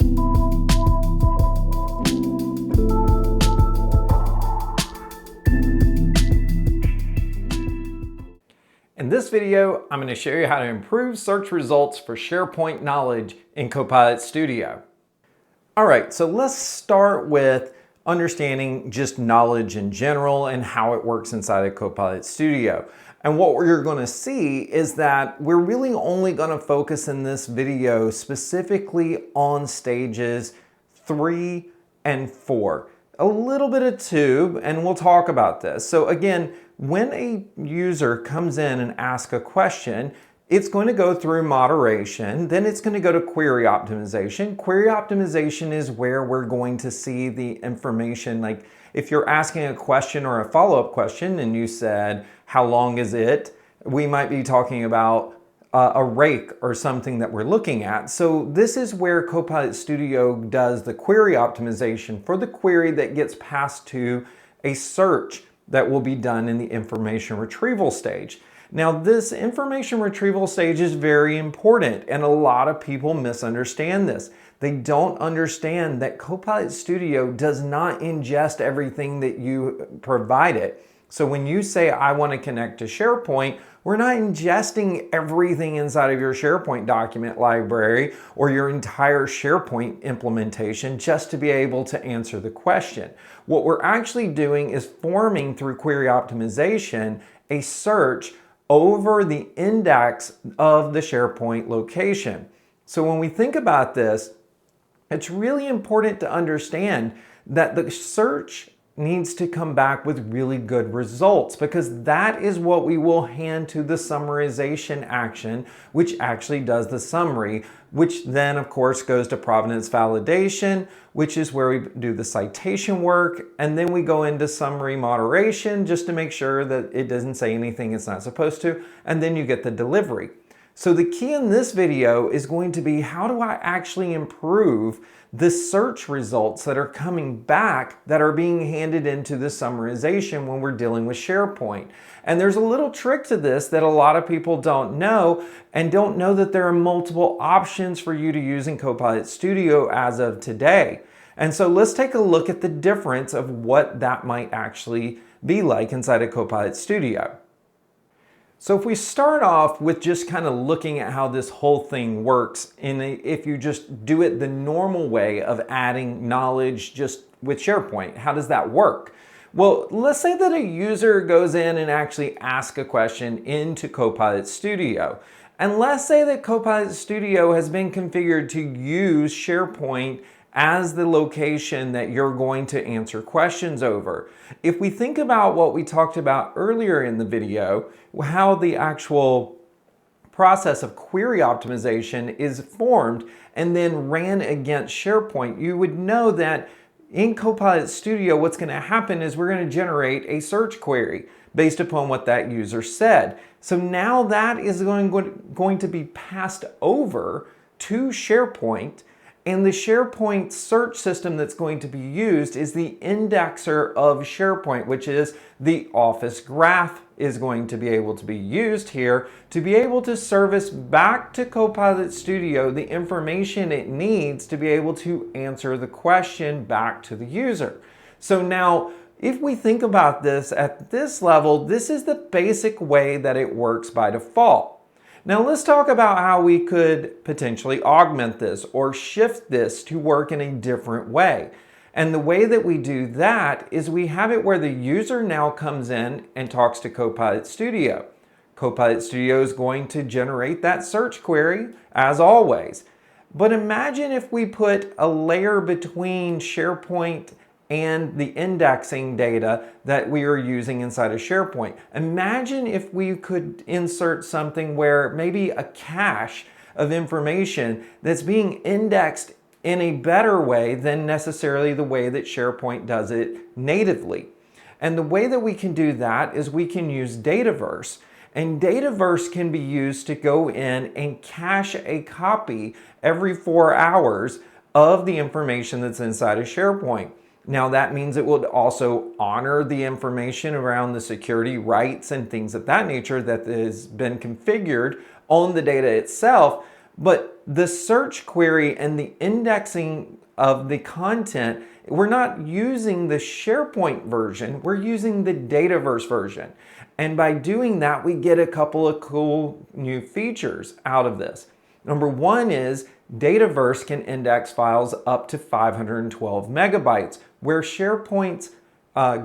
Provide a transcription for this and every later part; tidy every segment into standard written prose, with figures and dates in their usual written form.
In this video, I'm going to show you how to improve search results for SharePoint knowledge in Copilot Studio. All right, so let's start with understanding just knowledge in general and how it works inside of Copilot Studio. And what you're going to see is that we're really only going to focus in this video specifically on stages 3 and 4. A little bit of 2, and we'll talk about this. So again, when a user comes in and asks a question, it's going to go through moderation, then it's going to go to query optimization. Query optimization is where we're going to see the information. Like if you're asking a question or a follow-up question and you said, how long is it? We might be talking about a rake or something that we're looking at. So this is where Copilot Studio does the query optimization for the query that gets passed to a search that will be done in the information retrieval stage. Now this information retrieval stage is very important and a lot of people misunderstand this. They don't understand that Copilot Studio does not ingest everything that you provide it. So when you say, I want to connect to SharePoint, we're not ingesting everything inside of your SharePoint document library or your entire SharePoint implementation just to be able to answer the question. What we're actually doing is forming through query optimization a search over the index of the SharePoint location. So when we think about this, it's really important to understand that the search needs to come back with really good results because that is what we will hand to the summarization action, which actually does the summary, which then of course goes to provenance validation, which is where we do the citation work, and then we go into summary moderation just to make sure that it doesn't say anything it's not supposed to, and then you get the delivery. So the key in this video is going to be how do I actually improve the search results that are coming back that are being handed into the summarization when we're dealing with SharePoint. And there's a little trick to this that a lot of people don't know and don't know that there are multiple options for you to use in Copilot Studio as of today. And so let's take a look at the difference of what that might actually be like inside of Copilot Studio. So if we start off with just kind of looking at how this whole thing works, if you just do it the normal way of adding knowledge just with SharePoint, how does that work? Well, let's say that a user goes in and actually asks a question into Copilot Studio. And let's say that Copilot Studio has been configured to use SharePoint as the location that you're going to answer questions over. If we think about what we talked about earlier in the video, how the actual process of query optimization is formed and then ran against SharePoint, you would know that in Copilot Studio, what's going to happen is we're going to generate a search query based upon what that user said. So now that is going to be passed over to SharePoint. And the SharePoint search system that's going to be used is the indexer of SharePoint, which is the Office graph is going to be able to be used here to be able to service back to Copilot Studio the information it needs to be able to answer the question back to the user. So now, if we think about this at this level, this is the basic way that it works by default. Now let's talk about how we could potentially augment this or shift this to work in a different way. And the way that we do that is we have it where the user now comes in and talks to Copilot Studio. Copilot Studio is going to generate that search query as always. But imagine if we put a layer between SharePoint and the indexing data that we are using inside of SharePoint. Imagine if we could insert something where maybe a cache of information that's being indexed in a better way than necessarily the way that SharePoint does it natively. And the way that we can do that is we can use Dataverse. And Dataverse can be used to go in and cache a copy every 4 hours of the information that's inside of SharePoint. Now that means it will also honor the information around the security rights and things of that nature that has been configured on the data itself. But the search query and the indexing of the content, we're not using the SharePoint version, we're using the Dataverse version. And by doing that, we get a couple of cool new features out of this. Number one is Dataverse can index files up to 512 megabytes, where SharePoint's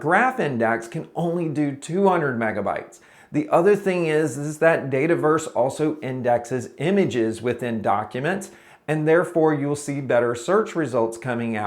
graph index can only do 200 megabytes. The other thing is that Dataverse also indexes images within documents, and therefore you'll see better search results coming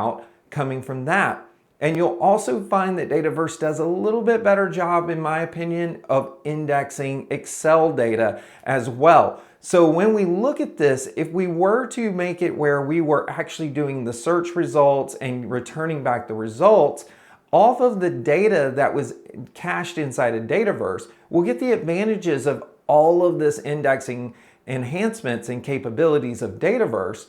from that. And you'll also find that Dataverse does a little bit better job, in my opinion, of indexing Excel data as well. So when we look at this, if we were to make it where we were actually doing the search results and returning back the results off of the data that was cached inside of Dataverse, we'll get the advantages of all of this indexing enhancements and capabilities of Dataverse,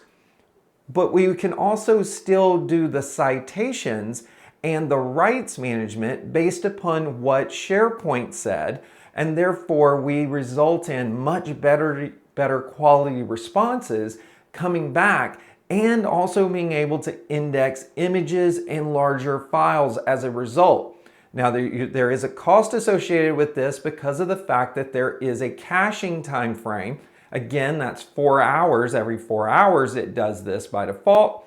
but we can also still do the citations and the rights management based upon what SharePoint said, and therefore we result in much better quality responses coming back, and also being able to index images and larger files as a result. Now there is a cost associated with this because of the fact that there is a caching time frame. Again, that's 4 hours. Every 4 hours it does this by default.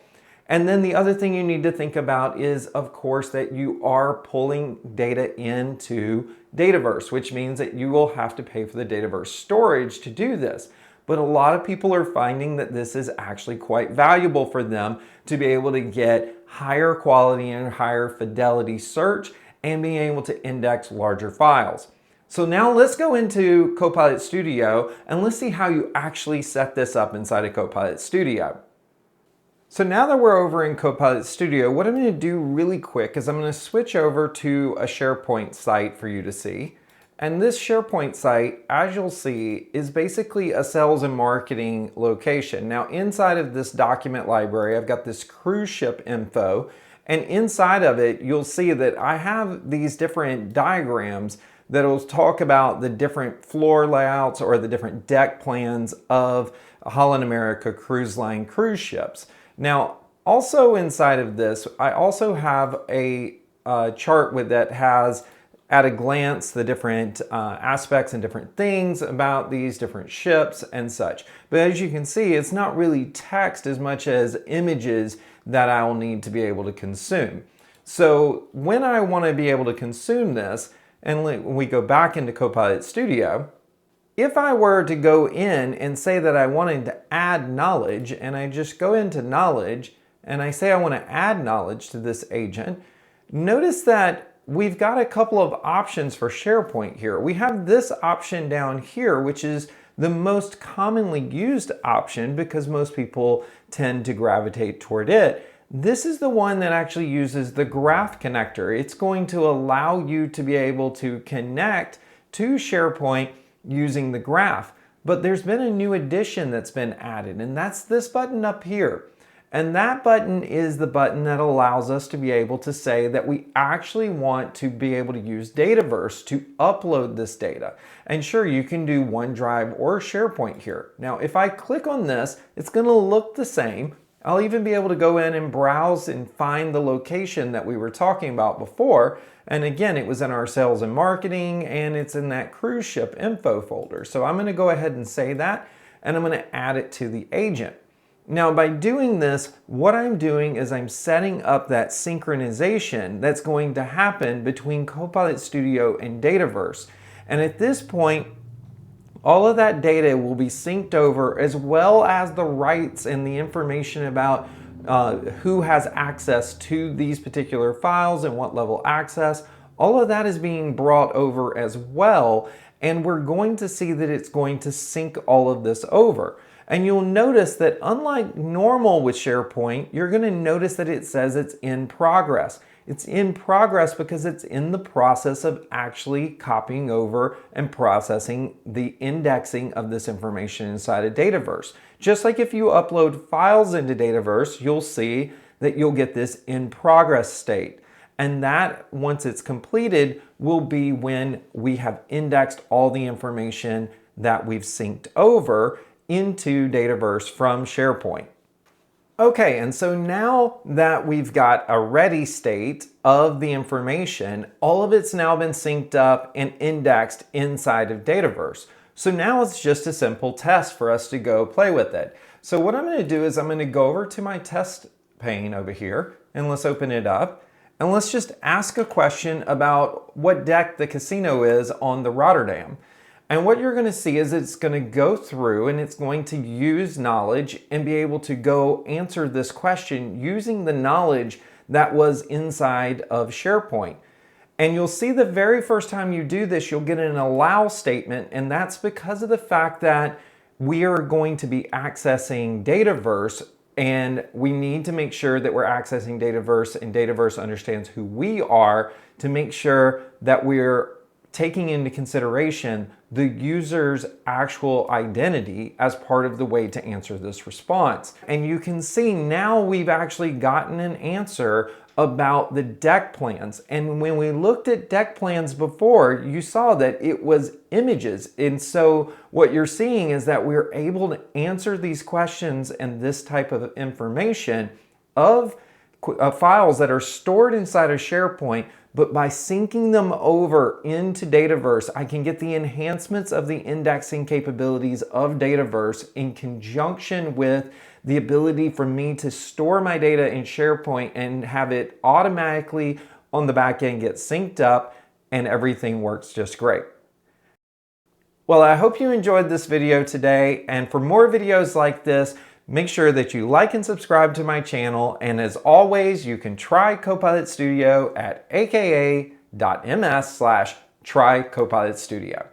And then the other thing you need to think about is, of course, that you are pulling data into Dataverse, which means that you will have to pay for the Dataverse storage to do this. But a lot of people are finding that this is actually quite valuable for them to be able to get higher quality and higher fidelity search and being able to index larger files. So now let's go into Copilot Studio and let's see how you actually set this up inside of Copilot Studio. So now that we're over in Copilot Studio, what I'm going to do really quick is I'm going to switch over to a SharePoint site for you to see. And this SharePoint site, as you'll see, is basically a sales and marketing location. Now inside of this document library, I've got this cruise ship info, and inside of it, you'll see that I have these different diagrams that will talk about the different floor layouts or the different deck plans of Holland America Cruise Line cruise ships. Now, also inside of this, I also have a chart that has at a glance the different aspects and different things about these different ships and such. But as you can see, it's not really text as much as images that I will need to be able to consume. So when I want to be able to consume this, and when we go back into Copilot Studio, if I were to go in and say that I wanted to add knowledge, and I just go into knowledge, and I say I want to add knowledge to this agent, notice that we've got a couple of options for SharePoint here. We have this option down here, which is the most commonly used option because most people tend to gravitate toward it. This is the one that actually uses the graph connector. It's going to allow you to be able to connect to SharePoint using the graph. But there's been a new addition that's been added, and that's this button up here. And that button is the button that allows us to be able to say that we actually want to be able to use Dataverse to upload this data. And sure, you can do OneDrive or SharePoint here. Now, if I click on this, it's going to look the same. I'll even be able to go in and browse and find the location that we were talking about before. And again, it was in our sales and marketing, and it's in that cruise ship info folder. So I'm going to go ahead and say that, and I'm going to add it to the agent. Now, by doing this, what I'm doing is I'm setting up that synchronization that's going to happen between Copilot Studio and Dataverse. And at this point, all of that data will be synced over, as well as the rights and the information about who has access to these particular files and what level access. All of that is being brought over as well, and we're going to see that it's going to sync all of this over. And you'll notice that unlike normal with SharePoint, you're going to notice that it says it's in progress. It's in progress because it's in the process of actually copying over and processing the indexing of this information inside of Dataverse. Just like if you upload files into Dataverse, you'll see that you'll get this in progress state. And that, once it's completed, will be when we have indexed all the information that we've synced over into Dataverse from SharePoint. Okay, and so now that we've got a ready state of the information, all of it's now been synced up and indexed inside of Dataverse. So now it's just a simple test for us to go play with it. So what I'm going to do is I'm going to go over to my test pane over here, and let's open it up. And let's just ask a question about what deck the casino is on the Rotterdam. And what you're going to see is it's going to go through and it's going to use knowledge and be able to go answer this question using the knowledge that was inside of SharePoint. And you'll see the very first time you do this, you'll get an allow statement, and that's because of the fact that we are going to be accessing Dataverse, and we need to make sure that we're accessing Dataverse and Dataverse understands who we are to make sure that we're taking into consideration the user's actual identity as part of the way to answer this response. And you can see now we've actually gotten an answer about the deck plans. And when we looked at deck plans before, you saw that it was images. And so what you're seeing is that we're able to answer these questions and this type of information of files that are stored inside of SharePoint, but by syncing them over into Dataverse, I can get the enhancements of the indexing capabilities of Dataverse in conjunction with the ability for me to store my data in SharePoint and have it automatically on the back end get synced up, and everything works just great. Well, I hope you enjoyed this video today, and for more videos like this, make sure that you like and subscribe to my channel, and as always, you can try Copilot Studio at aka.ms/tryCopilotStudio.